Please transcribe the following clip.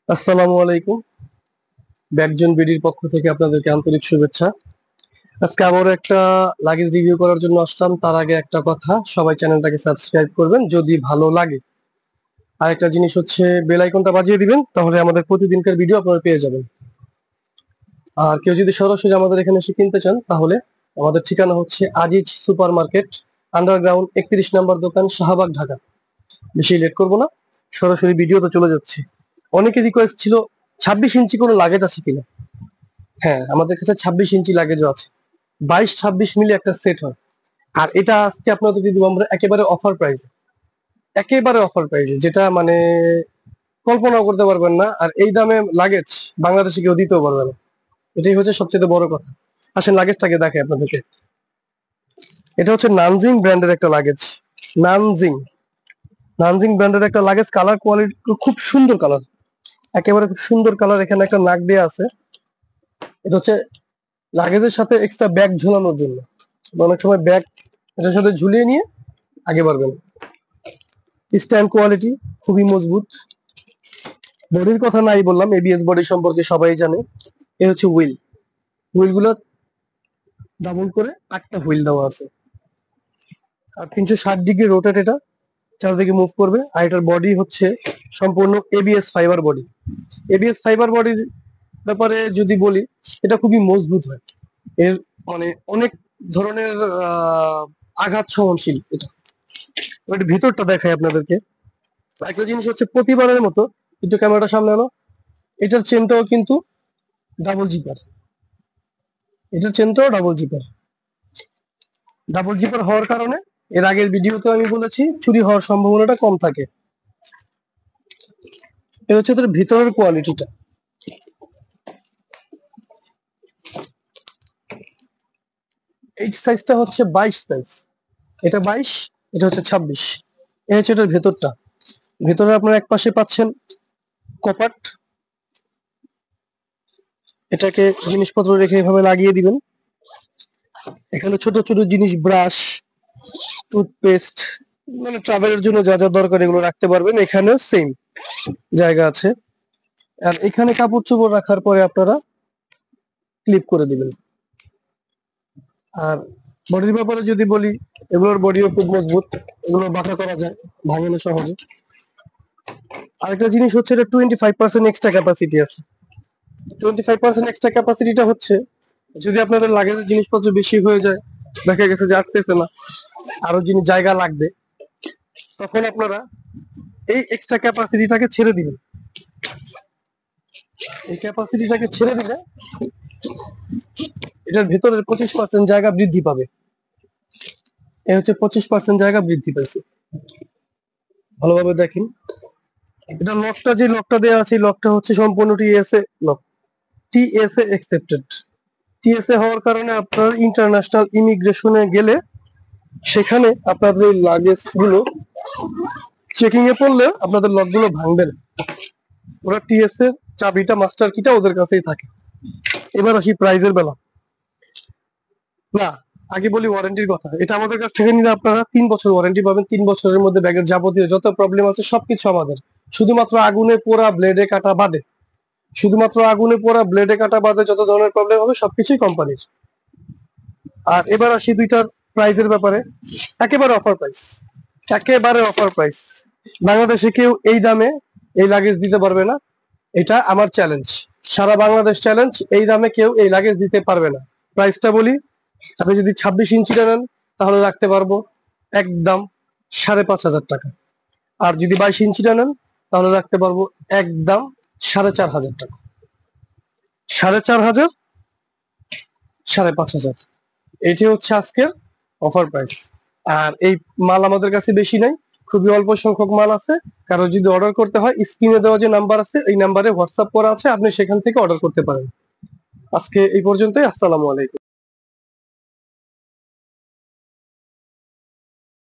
আসসালামু আলাইকুম। ব্যাকজন বিডির পক্ষ থেকে আপনাদেরকে আন্তরিক শুভেচ্ছা। আজকে আবারও একটা লাগেজ রিভিউ করার জন্য আসলাম। তার আগে একটা কথা, সবাই চ্যানেলটাকে সাবস্ক্রাইব করবেন যদি ভালো লাগে। আর একটা জিনিস হচ্ছে, বেল আইকনটা বাজিয়ে দিবেন, তাহলে আমাদের প্রতিদিনকার ভিডিও আপনারা পেয়ে যাবেন। আর কেউ যদি সরাসরি আমাদের এখানে এসে কিনতে চান, তাহলে আমাদের ঠিকানা হচ্ছে আজিজ সুপার মার্কেট, আন্ডারগ্রাউন্ড 31 নম্বর দোকান, শাহবাগ, ঢাকা। বেশি লেট করবো না, সরাসরি ভিডিওতে চলে যাচ্ছি। অনেকে রিকোয়েস্ট ছিল 26 ইঞ্চি কোনো লাগেজ আছে কিনা। হ্যাঁ, আমাদের কাছে 26 ইঞ্চি লাগেজও আছে। 22-26 মিলি একটা সেট হয়। আর এটা আজকে আপনাদেরকে দিব আমরা একেবারে অফার প্রাইসে। একেবারে অফার প্রাইসে, যেটা মানে কল্পনাও করতে পারবেন না। আর এই দামে লাগেজ বাংলাদেশে কেউ দিতেও পারবে না। এটাই হচ্ছে সবচেয়ে বড় কথা। আসেন লাগেজটাকে দেখাই আপনাদেরকে। এটা হচ্ছে নানজিং ব্র্যান্ডের একটা লাগেজ। নানজিং নানজিং ব্র্যান্ডের একটা লাগেজ। কালার কোয়ালিটি খুব সুন্দর কালার, একেবারে খুব সুন্দর কালার। এখানে একটা নাক দেয়া আছে। এটা হচ্ছে লাগেজের সাথে এক্সট্রা ব্যাগ ঝোলানোর জন্য। অনেক সময় ব্যাগ এটার সাথে ঝুলিয়ে নিয়ে আগে বাড়বেন। স্ট্যান্ড কোয়ালিটি খুবই মজবুত। বডির কথা নাই বললাম, এবিএস বডি সম্পর্কে সবাই জানে। এই হচ্ছে হুইল। হুইলগুলো ডাবল করে 8টা হুইল দেওয়া আছে। আর 360 ডিগ্রি রোটেট, এটা চারদিকে মুভ করবে। আর এটার বডি হচ্ছে সম্পূর্ণ ABS fibre body. ABS fibre বডির ব্যাপারে যদি বলি, এটা খুবই মজবুত হয়। এর মানে অনেক ধরনের আঘাত সহনশীল এটা। এর ভিতরটা দেখাই আপনাদেরকে। একটা জিনিস হচ্ছে, প্রতিবারের মতো একটু ক্যামেরাটা সামনে আনো। এটার চেনটাও কিন্তু ডাবল জিপার। এটার চেনটাও ডাবল জিপার। ডাবল জিপার হওয়ার কারণে এর আগের ভিডিওতে আমি বলেছি চুরি হওয়ার সম্ভাবনাটা কম থাকে। এ হচ্ছে এটার ভিতরের কোয়ালিটিটা। এই সাইজটা হচ্ছে 22 সাইজ। এটা 22, এটা হচ্ছে 26। এ হচ্ছে এটার ভেতরটা। ভেতরে আপনারা এক পাশে পাচ্ছেন কপাট। এটাকে জিনিসপত্র রেখে এভাবে লাগিয়ে দিবেন। এখানে ছোট ছোট জিনিস, ব্রাশ, টুথপেস্ট, মানে ট্রাভেলের জন্য যা যা দরকার এগুলো রাখতে পারবেন। এখানেও সেম জায়গা আছে। আর এখানে কাপড় চোপড় রাখার পরে আপনারা ক্লিপ করে দিবেন। আর বডির ব্যাপারে যদি বলি, এগুলোর বডিও খুব মজবুত। এগুলো বাঁকা করা যায়, ভাঙে না সহজে। আরেকটা জিনিস হচ্ছে, এটা 25% এক্সট্রা ক্যাপাসিটি আছে। 25% এক্সট্রা ক্যাপাসিটিটা হচ্ছে, যদি আপনাদের লাগেজের জিনিসপত্র বেশি হয়ে যায়, দেখা গেছে যে আটতেছে না, আরো জিনিস জায়গা লাগবে, তখন আপনারা এই এক্সট্রা ক্যাপাসিটিটাকে ছেড়ে দিবেন। এই ক্যাপাসিটিটাকে ছেড়ে দিলে এটার ভেতরের 25% জায়গা বৃদ্ধি পাবে। এ হচ্ছে 25% জায়গা বৃদ্ধি পাইছে। ভালোভাবে দেখেন। এটা লকটা, যে লকটা দেওয়া আছে, লকটা হচ্ছে সম্পূর্ণ TSA lock. TSA accepted. TSA হওয়ার কারণে আপনার ইন্টারন্যাশনাল ইমিগ্রেশনে গেলে সেখানে আপনাদের লাগেজ গুলো চেকিং এ পড়লে আপনাদের লক গুলো ভাঙবে না। ওরা টিএসএ চাবিটা, মাস্টার কিটা ওদের কাছেই থাকে। এবার আসি প্রাইজের বেলা। না, আগে বলি ওয়ারেন্টির কথা। এটা আমাদের কাছ থেকে নিলে আপনারা 3 বছর ওয়ারেন্টি পাবেন। 3 বছরের মধ্যে ব্যাগের যাবতীয় যত প্রবলেম আছে সবকিছু আমাদের। শুধুমাত্র আগুনে পোড়া, ব্লেডে কাটা বাদে, শুধুমাত্র আগুনে পোড়া, ব্লেডে কাটা বাদে যত ধরনের প্রবলেম হবে সবকিছুই কোম্পানির। আর এবার আসি দুইটার প্রাইজের ব্যাপারে। একেবারে অফার প্রাইস, একেবারে অফার প্রাইস। বাংলাদেশে কেউ এই দামে এই লাগেজ দিতে পারবে না। এটা আমার চ্যালেঞ্জ, সারা বাংলাদেশ চ্যালেঞ্জ। এই দামে কেউ এই লাগেজ দিতে পারবে না। প্রাইসটা বলি, আপনি যদি 26 ইঞ্চিটা নেন তাহলে রাখতে পারবো একদম 5,500 টাকা। আর যদি 22 ইঞ্চিটা নেন তাহলে রাখতে পারবো একদম 4,500 টাকা। 4,500, 5,500। এটি হচ্ছে আজকের অফার প্রাইস। আর এই মাল আমাদের কাছে বেশি নাই, খুবই অল্প সংখ্যক মাল আছে। কারো যদি অর্ডার করতে হয়, স্ক্রিনে দেওয়া যে নাম্বার আছে এই নাম্বারে হোয়াটসঅ্যাপ করা আছে, আপনি সেখান থেকে অর্ডার করতে পারেন। আজকে এই পর্যন্তই। আসসালামু আলাইকুম।